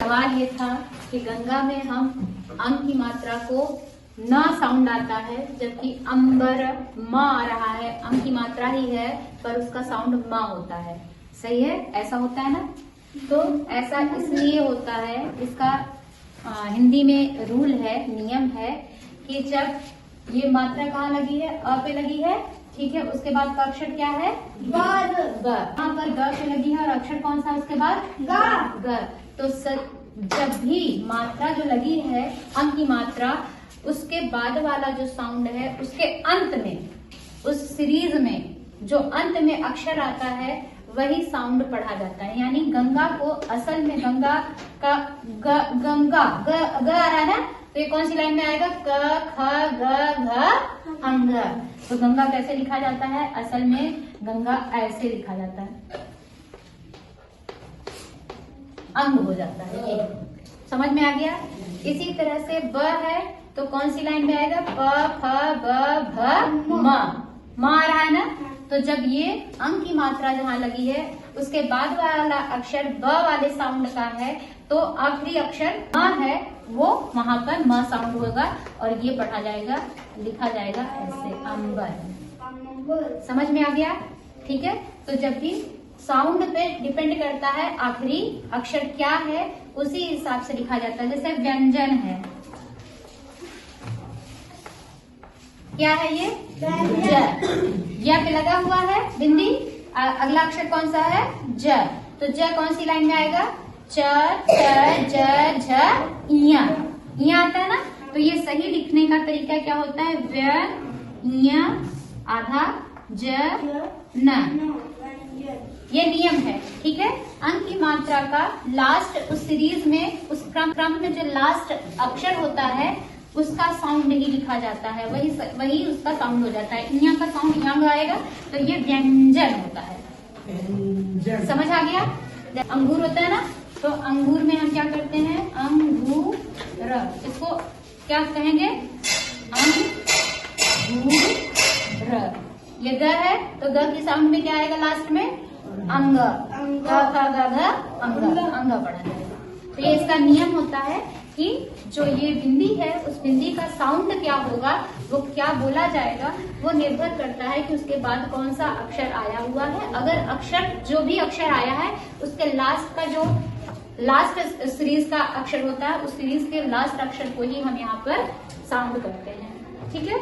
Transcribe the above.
सवाल ये था कि गंगा में हम अंग की मात्रा को न साउंड आता है, जबकि अंबर म आ रहा है, अंग की मात्रा ही है पर उसका साउंड म होता है। सही है, ऐसा होता है ना। तो ऐसा इसलिए होता है, इसका हिंदी में रूल है, नियम है कि जब ये मात्रा कहाँ लगी है, अ पे लगी है, ठीक है, उसके बाद का अक्षर क्या है, ग। यहाँ पर ग पे लगी है और अक्षर कौन सा उसके बाद, ग। तो जब भी मात्रा जो लगी है अंग की मात्रा, उसके बाद वाला जो साउंड है उसके अंत में, उस सीरीज में जो अंत में अक्षर आता है वही साउंड पढ़ा जाता है। यानी गंगा को असल में गंगा का गंगा ग आ रहा है ना, तो ये कौन सी लाइन में आएगा, क ख ग घ अंग। तो गंगा कैसे लिखा जाता है, असल में गंगा ऐसे लिखा जाता है, अंग हो जाता है। ये समझ में आ गया। इसी तरह से ब है तो कौन सी लाइन में आएगा, प फ ब भ म आ रहा है ना। तो जब ये अंग की मात्रा जहाँ लगी है उसके बाद वाला अक्षर ब वाले साउंड का है, तो आखिरी अक्षर म है, वो वहां पर म साउंड होगा और ये पढ़ा जाएगा, लिखा जाएगा ऐसे, अंबर। समझ में आ गया, ठीक है। तो जब भी साउंड पे डिपेंड करता है आखिरी अक्षर क्या है, उसी हिसाब से लिखा जाता है। जैसे व्यंजन है, क्या है ये, ज। या पे लगा हुआ है बिंदी, अगला अक्षर कौन सा है, ज। तो ज कौन सी लाइन में आएगा, च च ज झ इया, इया आता है ना। तो ये सही लिखने का तरीका क्या होता है, व्य इया आधा ज न, ये नियम है, ठीक है। अंक की मात्रा का लास्ट उस सीरीज में, उस क्रम में जो लास्ट अक्षर होता है उसका साउंड ही लिखा जाता है, वही उसका साउंड हो जाता है। इया का साउंड यंग आएगा तो ये व्यंजन होता है। समझ आ गया। अंगूर होता है ना, तो अंगूर में हम क्या करते हैं, अंगूर, इसको क्या कहेंगे, अंगूर। ये ग है तो ग की साउंड में क्या आएगा लास्ट में, अंग, अंग पढ़ा जाएगा। तो ये इसका नियम होता है कि जो ये बिंदी है उस बिंदी का साउंड क्या होगा, वो क्या बोला जाएगा, वो निर्भर करता है कि उसके बाद कौन सा अक्षर आया हुआ है। अगर अक्षर, जो भी अक्षर आया है उसके लास्ट का, जो लास्ट सीरीज का अक्षर होता है, उस सीरीज के लास्ट अक्षर को ही हम यहाँ पर साउंड करते हैं, ठीक है।